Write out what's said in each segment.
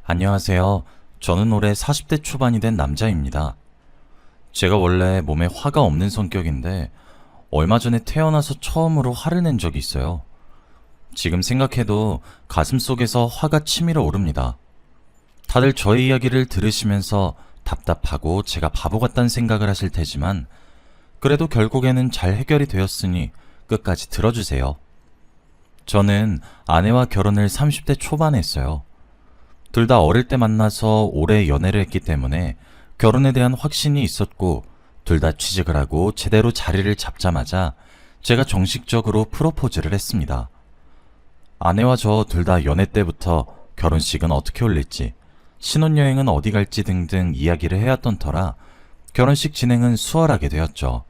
안녕하세요. 저는 올해 40대 초반이 된 남자입니다. 제가 원래 몸에 화가 없는 성격인데 얼마 전에 태어나서 처음으로 화를 낸 적이 있어요. 지금 생각해도 가슴 속에서 화가 치밀어 오릅니다. 다들 저의 이야기를 들으시면서 답답하고 제가 바보 같다는 생각을 하실 테지만 그래도 결국에는 잘 해결이 되었으니 끝까지 들어주세요. 저는 아내와 결혼을 30대 초반에 했어요. 둘 다 어릴 때 만나서 오래 연애를 했기 때문에 결혼에 대한 확신이 있었고 둘 다 취직을 하고 제대로 자리를 잡자마자 제가 정식적으로 프로포즈를 했습니다. 아내와 저 둘 다 연애 때부터 결혼식은 어떻게 올릴지, 신혼여행은 어디 갈지 등등 이야기를 해왔던 터라 결혼식 진행은 수월하게 되었죠.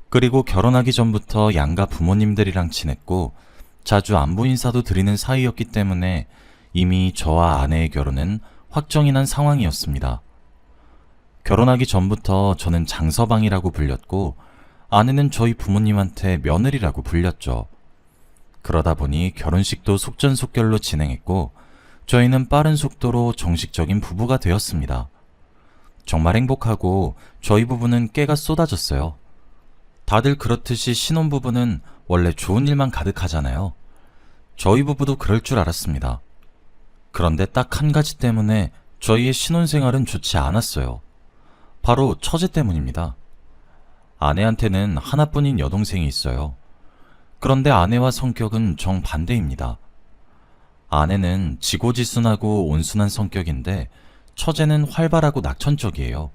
그리고 결혼하기 전부터 양가 부모님들이랑 친했고 자주 안부 인사도 드리는 사이였기 때문에 이미 저와 아내의 결혼은 확정이 난 상황이었습니다. 결혼하기 전부터 저는 장서방이라고 불렸고 아내는 저희 부모님한테 며느리라고 불렸죠. 그러다 보니 결혼식도 속전속결로 진행했고 저희는 빠른 속도로 정식적인 부부가 되었습니다. 정말 행복하고 저희 부부는 깨가 쏟아졌어요. 다들 그렇듯이 신혼부부는 원래 좋은 일만 가득하잖아요. 저희 부부도 그럴 줄 알았습니다. 그런데 딱 한 가지 때문에 저희의 신혼생활은 좋지 않았어요. 바로 처제 때문입니다. 아내한테는 하나뿐인 여동생이 있어요. 그런데 아내와 성격은 정반대입니다. 아내는 지고지순하고 온순한 성격인데 처제는 활발하고 낙천적이에요.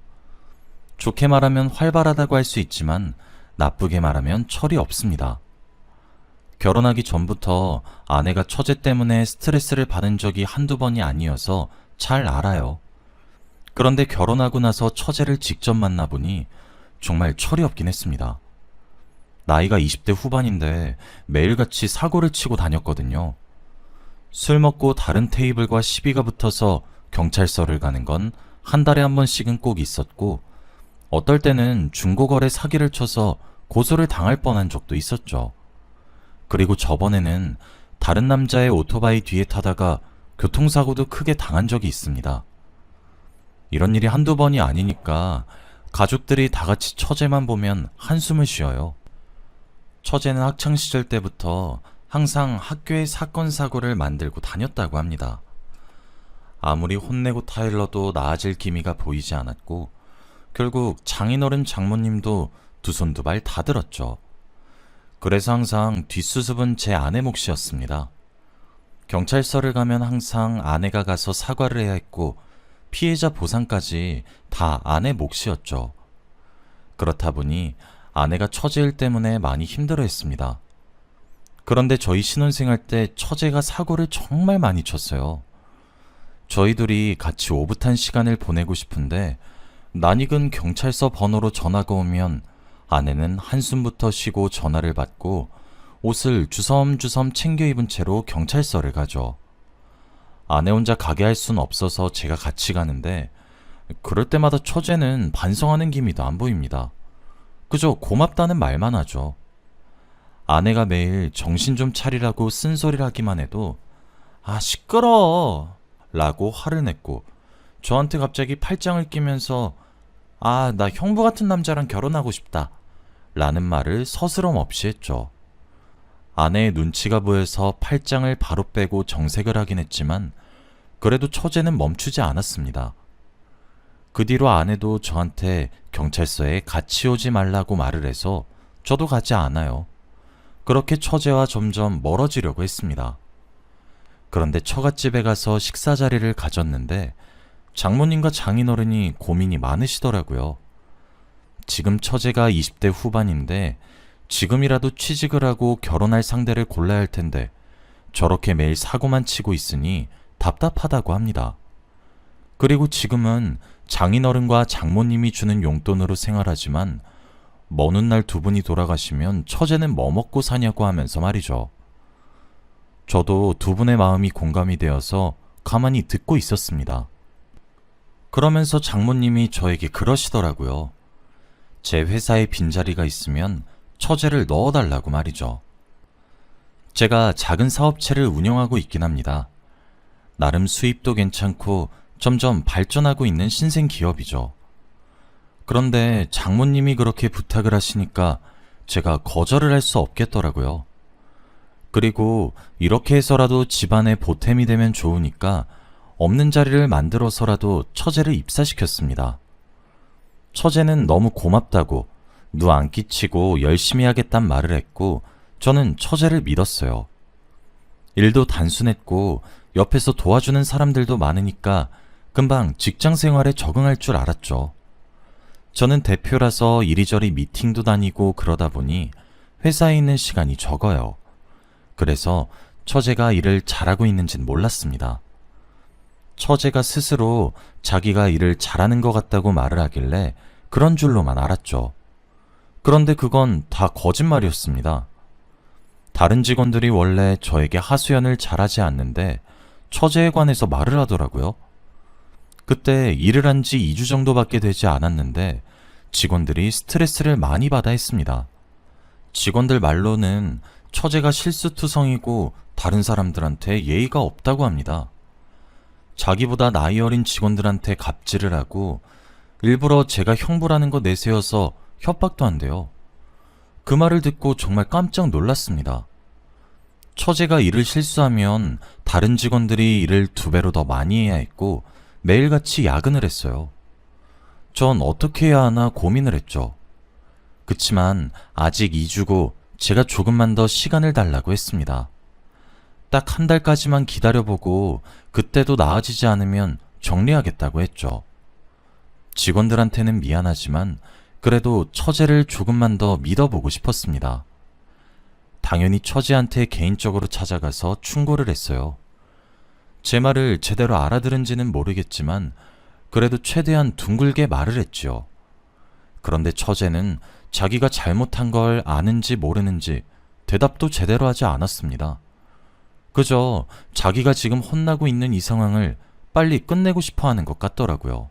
좋게 말하면 활발하다고 할 수 있지만 나쁘게 말하면 철이 없습니다. 결혼하기 전부터 아내가 처제 때문에 스트레스를 받은 적이 한두 번이 아니어서 잘 알아요. 그런데 결혼하고 나서 처제를 직접 만나보니 정말 철이 없긴 했습니다. 나이가 20대 후반인데 매일같이 사고를 치고 다녔거든요. 술 먹고 다른 테이블과 시비가 붙어서 경찰서를 가는 건 한 달에 한 번씩은 꼭 있었고 어떨 때는 중고거래 사기를 쳐서 고소를 당할 뻔한 적도 있었죠. 그리고 저번에는 다른 남자의 오토바이 뒤에 타다가 교통사고도 크게 당한 적이 있습니다. 이런 일이 한두 번이 아니니까 가족들이 다 같이 처제만 보면 한숨을 쉬어요. 처제는 학창시절 때부터 항상 학교의 사건 사고를 만들고 다녔다고 합니다. 아무리 혼내고 타일러도 나아질 기미가 보이지 않았고 결국 장인어른 장모님도 두 손 두 발 다 들었죠. 그래서 항상 뒷수습은 제 아내 몫이었습니다. 경찰서를 가면 항상 아내가 가서 사과를 해야 했고 피해자 보상까지 다 아내 몫이었죠. 그렇다 보니 아내가 처제 일 때문에 많이 힘들어했습니다. 그런데 저희 신혼생활 때 처제가 사고를 정말 많이 쳤어요. 저희 둘이 같이 오붓한 시간을 보내고 싶은데 낯익은 경찰서 번호로 전화가 오면 아내는 한숨부터 쉬고 전화를 받고 옷을 주섬주섬 챙겨 입은 채로 경찰서를 가죠. 아내 혼자 가게 할 순 없어서 제가 같이 가는데 그럴 때마다 처제는 반성하는 기미도 안 보입니다. 그저 고맙다는 말만 하죠. 아내가 매일 정신 좀 차리라고 쓴소리를 하기만 해도 아 시끄러워 라고 화를 냈고 저한테 갑자기 팔짱을 끼면서 아 나 형부 같은 남자랑 결혼하고 싶다 라는 말을 서스럼 없이 했죠. 아내의 눈치가 보여서 팔짱을 바로 빼고 정색을 하긴 했지만 그래도 처제는 멈추지 않았습니다. 그 뒤로 아내도 저한테 경찰서에 같이 오지 말라고 말을 해서 저도 가지 않아요. 그렇게 처제와 점점 멀어지려고 했습니다. 그런데 처갓집에 가서 식사 자리를 가졌는데 장모님과 장인어른이 고민이 많으시더라고요. 지금 처제가 20대 후반인데 지금이라도 취직을 하고 결혼할 상대를 골라야 할 텐데 저렇게 매일 사고만 치고 있으니 답답하다고 합니다. 그리고 지금은 장인어른과 장모님이 주는 용돈으로 생활하지만 먼 훗날 두 분이 돌아가시면 처제는 뭐 먹고 사냐고 하면서 말이죠. 저도 두 분의 마음이 공감이 되어서 가만히 듣고 있었습니다. 그러면서 장모님이 저에게 그러시더라고요. 제 회사에 빈자리가 있으면 처제를 넣어달라고 말이죠. 제가 작은 사업체를 운영하고 있긴 합니다. 나름 수입도 괜찮고 점점 발전하고 있는 신생 기업이죠. 그런데 장모님이 그렇게 부탁을 하시니까 제가 거절을 할 수 없겠더라고요. 그리고 이렇게 해서라도 집안에 보탬이 되면 좋으니까 없는 자리를 만들어서라도 처제를 입사시켰습니다. 처제는 너무 고맙다고 누 안 끼치고 열심히 하겠단 말을 했고 저는 처제를 믿었어요. 일도 단순했고 옆에서 도와주는 사람들도 많으니까 금방 직장 생활에 적응할 줄 알았죠. 저는 대표라서 이리저리 미팅도 다니고 그러다 보니 회사에 있는 시간이 적어요. 그래서 처제가 일을 잘하고 있는진 몰랐습니다. 처제가 스스로 자기가 일을 잘하는 것 같다고 말을 하길래 그런 줄로만 알았죠. 그런데 그건 다 거짓말이었습니다. 다른 직원들이 원래 저에게 하소연을 잘하지 않는데 처제에 관해서 말을 하더라고요. 그때 일을 한 지 2주 정도밖에 되지 않았는데 직원들이 스트레스를 많이 받아 했습니다. 직원들 말로는 처제가 실수투성이고 다른 사람들한테 예의가 없다고 합니다. 자기보다 나이 어린 직원들한테 갑질을 하고 일부러 제가 형부라는 거 내세워서 협박도 한대요. 그 말을 듣고 정말 깜짝 놀랐습니다. 처제가 일을 실수하면 다른 직원들이 일을 2배로 더 많이 해야 했고 매일같이 야근을 했어요. 전 어떻게 해야 하나 고민을 했죠. 그치만 아직 2주고 제가 조금만 더 시간을 달라고 했습니다. 딱 1달까지만 기다려보고 그때도 나아지지 않으면 정리하겠다고 했죠. 직원들한테는 미안하지만 그래도 처제를 조금만 더 믿어보고 싶었습니다. 당연히 처제한테 개인적으로 찾아가서 충고를 했어요. 제 말을 제대로 알아들은지는 모르겠지만 그래도 최대한 둥글게 말을 했지요. 그런데 처제는 자기가 잘못한 걸 아는지 모르는지 대답도 제대로 하지 않았습니다. 그저 자기가 지금 혼나고 있는 이 상황을 빨리 끝내고 싶어 하는 것 같더라고요.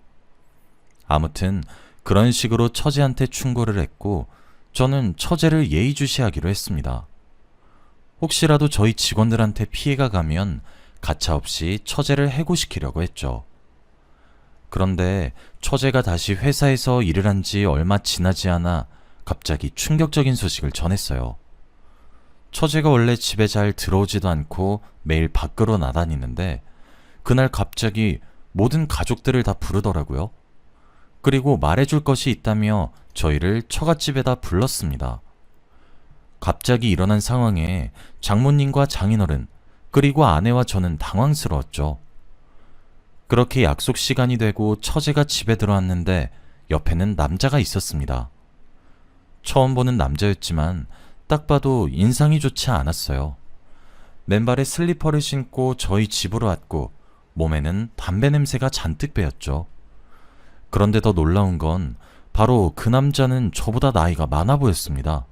아무튼 그런 식으로 처제한테 충고를 했고 저는 처제를 예의주시하기로 했습니다. 혹시라도 저희 직원들한테 피해가 가면 가차없이 처제를 해고시키려고 했죠. 그런데 처제가 다시 회사에서 일을 한 지 얼마 지나지 않아 갑자기 충격적인 소식을 전했어요. 처제가 원래 집에 잘 들어오지도 않고 매일 밖으로 나다니는데 그날 갑자기 모든 가족들을 다 부르더라고요. 그리고 말해줄 것이 있다며 저희를 처갓집에다 불렀습니다. 갑자기 일어난 상황에 장모님과 장인어른 그리고 아내와 저는 당황스러웠죠. 그렇게 약속 시간이 되고 처제가 집에 들어왔는데 옆에는 남자가 있었습니다. 처음 보는 남자였지만 딱 봐도 인상이 좋지 않았어요. 맨발에 슬리퍼를 신고 저희 집으로 왔고 몸에는 담배 냄새가 잔뜩 배었죠. 그런데 더 놀라운 건 바로 그 남자는 저보다 나이가 많아 보였습니다.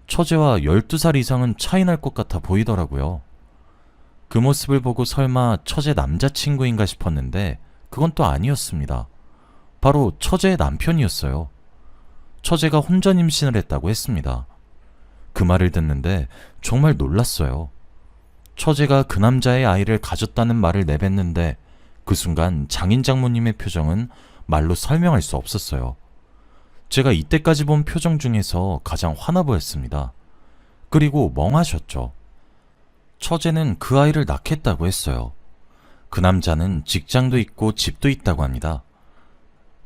처제와 12살 이상은 차이 날 것 같아 보이더라고요. 그 모습을 보고 설마 처제 남자친구인가 싶었는데 그건 또 아니었습니다. 바로 처제의 남편이었어요. 처제가 혼전 임신을 했다고 했습니다. 그 말을 듣는데 정말 놀랐어요. 처제가 그 남자의 아이를 가졌다는 말을 내뱉는데 그 순간 장인 장모님의 표정은 말로 설명할 수 없었어요. 제가 이때까지 본 표정 중에서 가장 화나 보였습니다. 그리고 멍하셨죠. 처제는 그 아이를 낳겠다고 했어요. 그 남자는 직장도 있고 집도 있다고 합니다.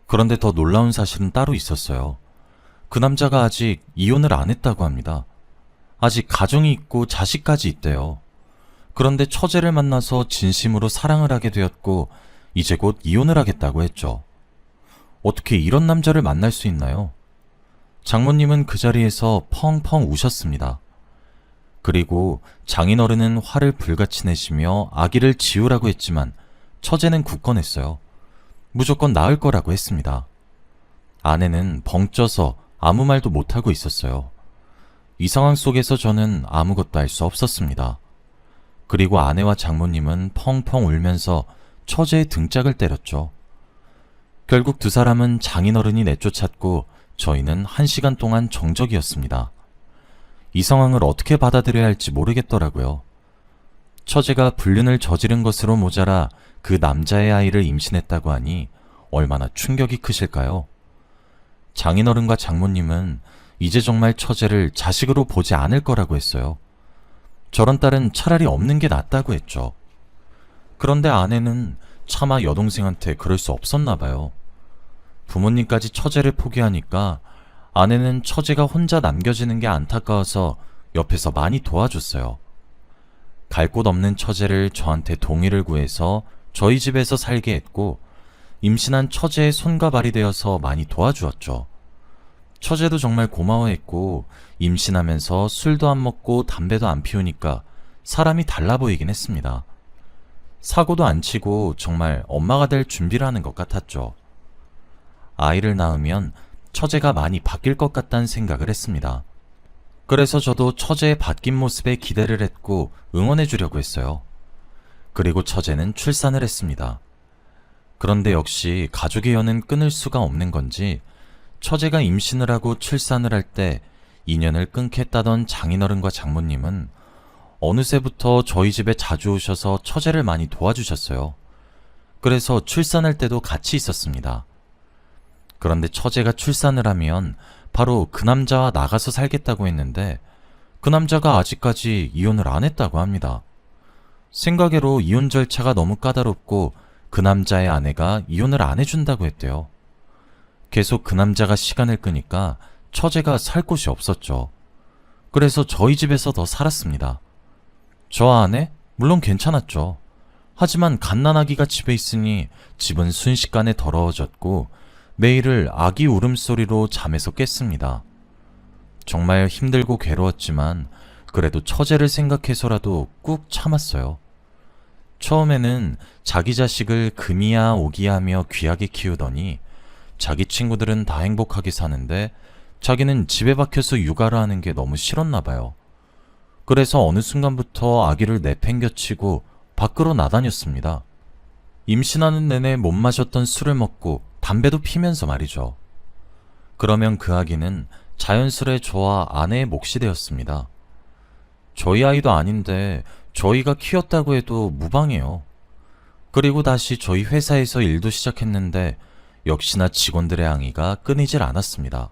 그런데 더 놀라운 사실은 따로 있었어요. 그 남자가 아직 이혼을 안 했다고 합니다. 아직 가정이 있고 자식까지 있대요. 그런데 처제를 만나서 진심으로 사랑을 하게 되었고 이제 곧 이혼을 하겠다고 했죠. 어떻게 이런 남자를 만날 수 있나요? 장모님은 그 자리에서 펑펑 우셨습니다. 그리고 장인어른은 화를 불같이 내시며 아기를 지우라고 했지만 처제는 굳건했어요. 무조건 낳을 거라고 했습니다. 아내는 벙쪄서 아무 말도 못하고 있었어요. 이 상황 속에서 저는 아무것도 할 수 없었습니다. 그리고 아내와 장모님은 펑펑 울면서 처제의 등짝을 때렸죠. 결국 두 사람은 장인어른이 내쫓았고 저희는 1시간 동안 정적이었습니다. 이 상황을 어떻게 받아들여야 할지 모르겠더라고요. 처제가 불륜을 저지른 것으로 모자라 그 남자의 아이를 임신했다고 하니 얼마나 충격이 크실까요? 장인어른과 장모님은 이제 정말 처제를 자식으로 보지 않을 거라고 했어요. 저런 딸은 차라리 없는 게 낫다고 했죠. 그런데 아내는 차마 여동생한테 그럴 수 없었나 봐요. 부모님까지 처제를 포기하니까 아내는 처제가 혼자 남겨지는 게 안타까워서 옆에서 많이 도와줬어요. 갈 곳 없는 처제를 저한테 동의를 구해서 저희 집에서 살게 했고, 임신한 처제의 손과 발이 되어서 많이 도와주었죠. 처제도 정말 고마워했고, 임신하면서 술도 안 먹고 담배도 안 피우니까 사람이 달라 보이긴 했습니다. 사고도 안 치고 정말 엄마가 될 준비를 하는 것 같았죠. 아이를 낳으면 처제가 많이 바뀔 것 같다는 생각을 했습니다. 그래서 저도 처제의 바뀐 모습에 기대를 했고 응원해 주려고 했어요. 그리고 처제는 출산을 했습니다. 그런데 역시 가족의 연은 끊을 수가 없는 건지 처제가 임신을 하고 출산을 할 때 인연을 끊겠다던 장인어른과 장모님은 어느새부터 저희 집에 자주 오셔서 처제를 많이 도와주셨어요. 그래서 출산할 때도 같이 있었습니다. 그런데 처제가 출산을 하면 바로 그 남자와 나가서 살겠다고 했는데 그 남자가 아직까지 이혼을 안 했다고 합니다. 생각외로 이혼 절차가 너무 까다롭고 그 남자의 아내가 이혼을 안 해준다고 했대요. 계속 그 남자가 시간을 끄니까 처제가 살 곳이 없었죠. 그래서 저희 집에서 더 살았습니다. 저 아내? 물론 괜찮았죠. 하지만 갓난아기가 집에 있으니 집은 순식간에 더러워졌고 매일을 아기 울음소리로 잠에서 깼습니다. 정말 힘들고 괴로웠지만 그래도 처제를 생각해서라도 꾹 참았어요. 처음에는 자기 자식을 금이야 오기야 하며 귀하게 키우더니 자기 친구들은 다 행복하게 사는데 자기는 집에 박혀서 육아를 하는 게 너무 싫었나 봐요. 그래서 어느 순간부터 아기를 내팽겨치고 밖으로 나다녔습니다. 임신하는 내내 못 마셨던 술을 먹고 담배도 피면서 말이죠. 그러면 그 아기는 자연스레 저와 아내의 몫이 되었습니다. 저희 아이도 아닌데 저희가 키웠다고 해도 무방해요. 그리고 다시 저희 회사에서 일도 시작했는데 역시나 직원들의 항의가 끊이질 않았습니다.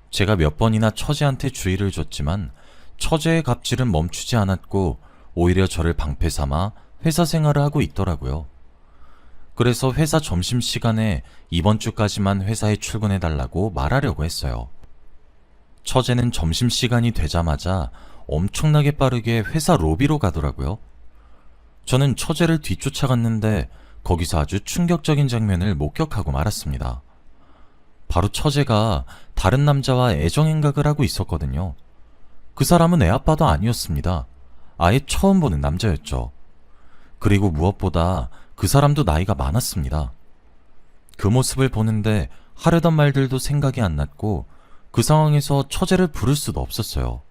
제가 몇 번이나 처제한테 주의를 줬지만 처제의 갑질은 멈추지 않았고 오히려 저를 방패 삼아 회사 생활을 하고 있더라고요. 그래서 회사 점심시간에 이번 주까지만 회사에 출근해달라고 말하려고 했어요. 처제는 점심시간이 되자마자 엄청나게 빠르게 회사 로비로 가더라고요. 저는 처제를 뒤쫓아갔는데 거기서 아주 충격적인 장면을 목격하고 말았습니다. 바로 처제가 다른 남자와 애정행각을 하고 있었거든요. 그 사람은 애아빠도 아니었습니다. 아예 처음 보는 남자였죠. 그리고 무엇보다 그 사람도 나이가 많았습니다. 그 모습을 보는데 하려던 말들도 생각이 안 났고 그 상황에서 처제를 부를 수도 없었어요.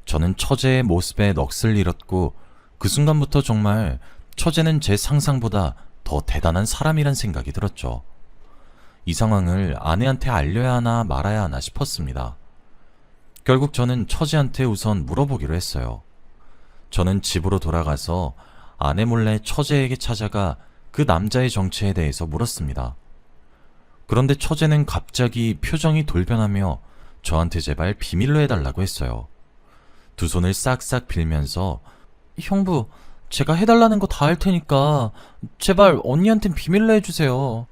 저는 처제의 모습에 넋을 잃었고 그 순간부터 정말 처제는 제 상상보다 더 대단한 사람이란 생각이 들었죠. 이 상황을 아내한테 알려야 하나 말아야 하나 싶었습니다. 결국 저는 처제한테 우선 물어보기로 했어요. 저는 집으로 돌아가서 아내 몰래 처제에게 찾아가 그 남자의 정체에 대해서 물었습니다. 그런데 처제는 갑자기 표정이 돌변하며 저한테 제발 비밀로 해달라고 했어요. 두 손을 싹싹 빌면서 형부, 제가 해달라는 거 다 할 테니까 제발 언니한텐 비밀로 해주세요.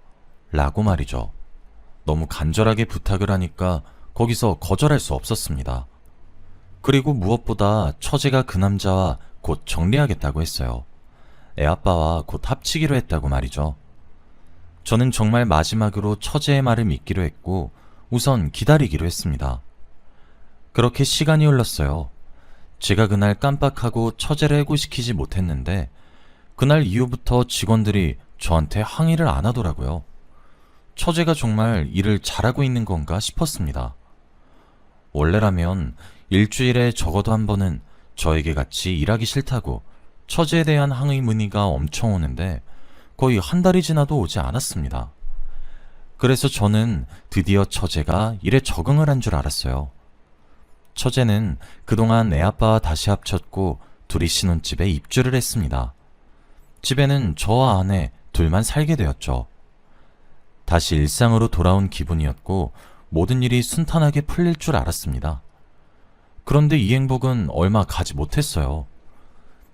라고 말이죠. 너무 간절하게 부탁을 하니까 거기서 거절할 수 없었습니다. 그리고 무엇보다 처제가 그 남자와 곧 정리하겠다고 했어요. 애아빠와 곧 합치기로 했다고 말이죠. 저는 정말 마지막으로 처제의 말을 믿기로 했고 우선 기다리기로 했습니다. 그렇게 시간이 흘렀어요. 제가 그날 깜빡하고 처제를 해고시키지 못했는데 그날 이후부터 직원들이 저한테 항의를 안 하더라고요. 처제가 정말 일을 잘하고 있는 건가 싶었습니다. 원래라면 일주일에 적어도 한 번은 저에게 같이 일하기 싫다고 처제에 대한 항의 문의가 엄청 오는데 거의 한 달이 지나도 오지 않았습니다. 그래서 저는 드디어 처제가 일에 적응을 한 줄 알았어요. 처제는 그동안 애아빠와 다시 합쳤고 둘이 신혼집에 입주를 했습니다. 집에는 저와 아내 둘만 살게 되었죠. 다시 일상으로 돌아온 기분이었고 모든 일이 순탄하게 풀릴 줄 알았습니다. 그런데 이 행복은 얼마 가지 못했어요.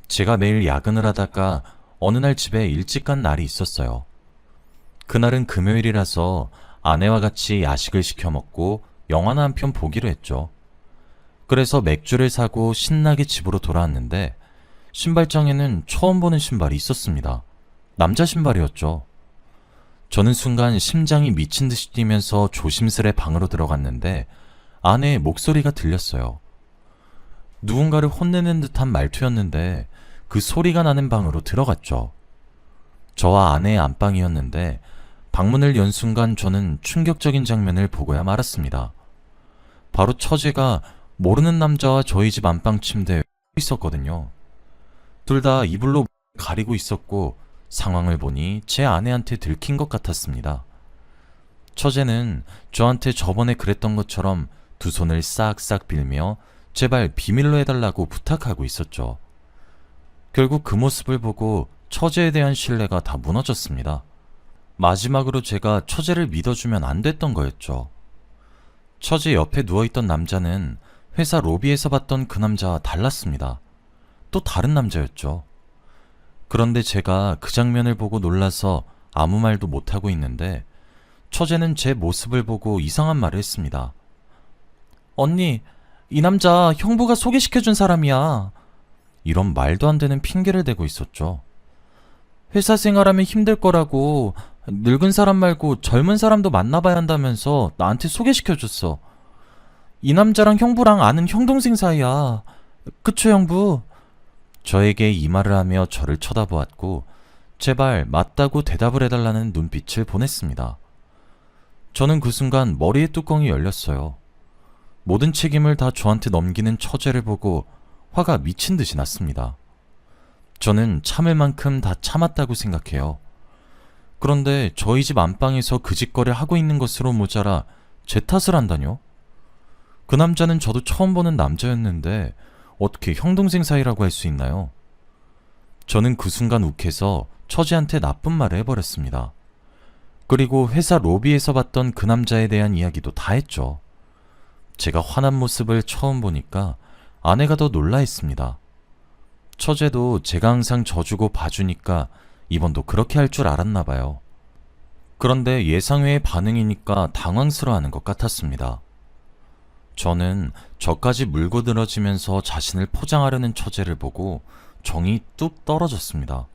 제가 매일 야근을 하다가 어느 날 집에 일찍 간 날이 있었어요. 그날은 금요일이라서 아내와 같이 야식을 시켜 먹고 영화나 한 편 보기로 했죠. 그래서 맥주를 사고 신나게 집으로 돌아왔는데 신발장에는 처음 보는 신발이 있었습니다. 남자 신발이었죠. 저는 순간 심장이 미친 듯이 뛰면서 조심스레 방으로 들어갔는데 아내의 목소리가 들렸어요. 누군가를 혼내는 듯한 말투였는데 그 소리가 나는 방으로 들어갔죠. 저와 아내의 안방이었는데 방문을 연 순간 저는 충격적인 장면을 보고야 말았습니다. 바로 처제가 모르는 남자와 저희 집 안방 침대에 있었거든요. 둘 다 이불로 가리고 있었고 상황을 보니 제 아내한테 들킨 것 같았습니다. 처제는 저한테 저번에 그랬던 것처럼 두 손을 싹싹 빌며 제발 비밀로 해달라고 부탁하고 있었죠. 결국 그 모습을 보고 처제에 대한 신뢰가 다 무너졌습니다. 마지막으로 제가 처제를 믿어주면 안 됐던 거였죠. 처제 옆에 누워있던 남자는 회사 로비에서 봤던 그 남자와 달랐습니다. 또 다른 남자였죠. 그런데 제가 그 장면을 보고 놀라서 아무 말도 못하고 있는데 처제는 제 모습을 보고 이상한 말을 했습니다. 언니, 이 남자 형부가 소개시켜준 사람이야. 이런 말도 안 되는 핑계를 대고 있었죠. 회사 생활하면 힘들 거라고 늙은 사람 말고 젊은 사람도 만나봐야 한다면서 나한테 소개시켜줬어. 이 남자랑 형부랑 아는 형동생 사이야. 그쵸, 형부? 저에게 이 말을 하며 저를 쳐다보았고 제발 맞다고 대답을 해달라는 눈빛을 보냈습니다. 저는 그 순간 머리의 뚜껑이 열렸어요. 모든 책임을 다 저한테 넘기는 처제를 보고 화가 미친 듯이 났습니다. 저는 참을 만큼 다 참았다고 생각해요. 그런데 저희 집 안방에서 그 짓거리를 하고 있는 것으로 모자라 제 탓을 한다뇨? 그 남자는 저도 처음 보는 남자였는데 어떻게 형동생 사이라고 할 수 있나요? 저는 그 순간 욱해서 처제한테 나쁜 말을 해버렸습니다. 그리고 회사 로비에서 봤던 그 남자에 대한 이야기도 다 했죠. 제가 화난 모습을 처음 보니까 아내가 더 놀라했습니다. 처제도 제가 항상 져주고 봐주니까 이번도 그렇게 할 줄 알았나 봐요. 그런데 예상외의 반응이니까 당황스러워하는 것 같았습니다. 저는 저까지 물고 늘어지면서 자신을 포장하려는 처제를 보고 정이 뚝 떨어졌습니다.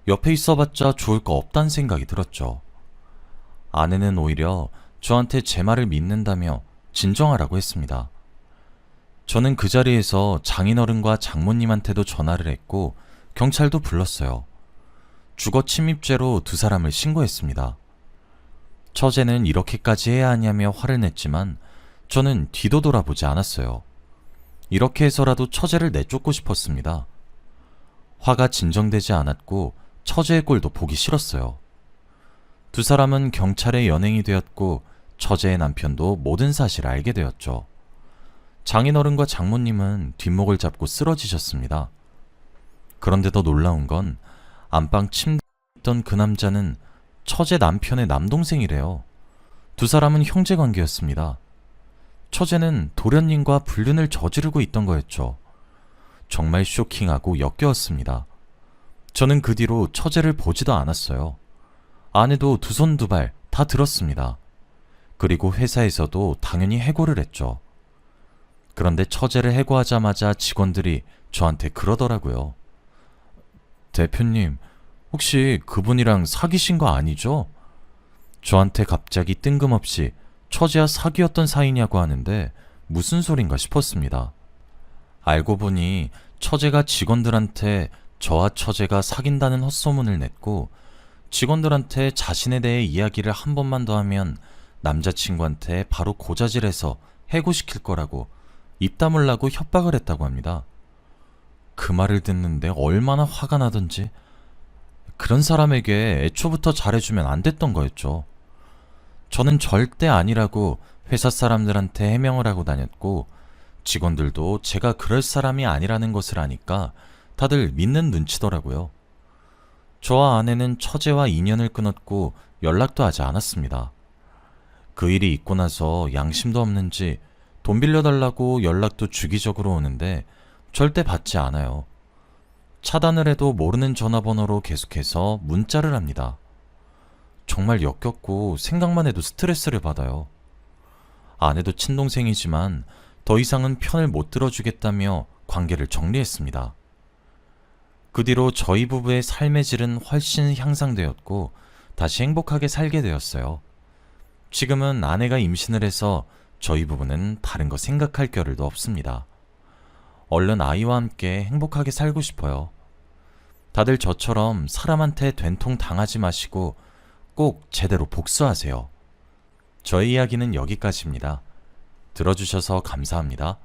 옆에 있어봤자 좋을 거 없다는 생각이 들었죠. 아내는 오히려 저한테 제 말을 믿는다며 진정하라고 했습니다. 저는 그 자리에서 장인어른과 장모님한테도 전화를 했고 경찰도 불렀어요. 주거 침입죄로 두 사람을 신고했습니다. 처제는 이렇게까지 해야 하냐며 화를 냈지만 저는 뒤도 돌아보지 않았어요. 이렇게 해서라도 처제를 내쫓고 싶었습니다. 화가 진정되지 않았고 처제의 꼴도 보기 싫었어요. 두 사람은 경찰의 연행이 되었고 처제의 남편도 모든 사실을 알게 되었죠. 장인어른과 장모님은 뒷목을 잡고 쓰러지셨습니다. 그런데 더 놀라운 건 안방 침대에 있던 그 남자는 처제 남편의 남동생이래요. 두 사람은 형제관계였습니다. 처제는 도련님과 불륜을 저지르고 있던 거였죠. 정말 쇼킹하고 역겨웠습니다. 저는 그 뒤로 처제를 보지도 않았어요. 아내도 두 손 두 발 다 들었습니다. 그리고 회사에서도 당연히 해고를 했죠. 그런데 처제를 해고하자마자 직원들이 저한테 그러더라고요. 대표님, 혹시 그분이랑 사귀신 거 아니죠? 저한테 갑자기 뜬금없이 처제와 사귀었던 사이냐고 하는데 무슨 소린가 싶었습니다. 알고 보니 처제가 직원들한테 저와 처제가 사귄다는 헛소문을 냈고 직원들한테 자신에 대해 이야기를 한 번만 더 하면 남자친구한테 바로 고자질해서 해고시킬 거라고 입 다물라고 협박을 했다고 합니다. 그 말을 듣는데 얼마나 화가 나던지. 그런 사람에게 애초부터 잘해주면 안 됐던 거였죠. 저는 절대 아니라고 회사 사람들한테 해명을 하고 다녔고 직원들도 제가 그럴 사람이 아니라는 것을 아니까 다들 믿는 눈치더라고요. 저와 아내는 처제와 인연을 끊었고 연락도 하지 않았습니다. 그 일이 있고 나서 양심도 없는지 돈 빌려달라고 연락도 주기적으로 오는데 절대 받지 않아요. 차단을 해도 모르는 전화번호로 계속해서 문자를 합니다. 정말 역겹고 생각만 해도 스트레스를 받아요. 아내도 친동생이지만 더 이상은 편을 못 들어주겠다며 관계를 정리했습니다. 그 뒤로 저희 부부의 삶의 질은 훨씬 향상되었고 다시 행복하게 살게 되었어요. 지금은 아내가 임신을 해서 저희 부부는 다른 거 생각할 겨를도 없습니다. 얼른 아이와 함께 행복하게 살고 싶어요. 다들 저처럼 사람한테 된통 당하지 마시고 꼭 제대로 복수하세요. 저의 이야기는 여기까지입니다. 들어주셔서 감사합니다.